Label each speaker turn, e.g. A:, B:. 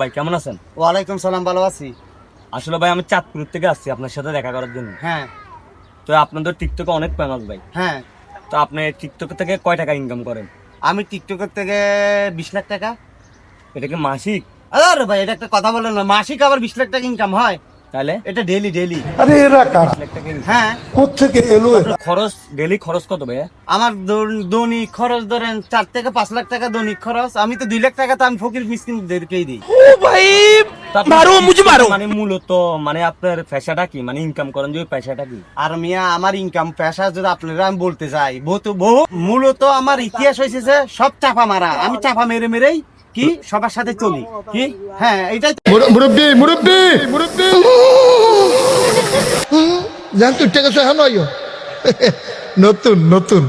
A: ভাই কেমন আছেন?
B: ওয়ালাইকুম সালাম, ভালো আছি।
A: আসলে ভাই আমি চাঁদপুর থেকে আসছি আপনার সাথে দেখা করার জন্য।
B: হ্যাঁ
A: তো আপনাদের টিকটকে অনেক ফেমাস ভাই।
B: হ্যাঁ,
A: তো আপনি টিকটক থেকে কয় টাকা ইনকাম করেন?
B: আমি টিকটকের থেকে 20 লাখ টাকা।
A: এটা কি মাসিক?
B: আরে ভাই, এটা একটা কথা বলেন না, মাসিক আবার 20 লাখ টাকা ইনকাম হয়?
A: তাহলে
B: এটা ডেলি ডেলি।
C: আরে এরা কারা,
A: 20 লাখ টাকা income।
B: হ্যাঁ,
C: কোত্থেকে এলো এরা?
A: আপনার খরচ ডেলি খরচ কত ভাই?
B: আমার দৈনিক খরচ ধরেন 4 থেকে 5 লাখ টাকা দৈনিক খরচ। আমি তো 2 লাখ টাকা তো আমি ফকির মিসকিনদেরকেই দিই।
A: তো মানে মূলত মানে আপনার পেশাটা কি, মানে ইনকাম করেন যে পেশাটা কি?
B: আর মিয়া, আমার ইনকাম পেশা যদি আপনারা আমি বলতে চাই, বহু মূলত আমার ইতিহাস হয়েছে যে সব চাপা মারা। আমি চাপা মেরে মেরেই কি সবার সাথে চলি কি। হ্যাঁ, এটাই
C: মুরব্বি মুরব্বি মুরব্বি জান তুই টাকা সহ নতুন নতুন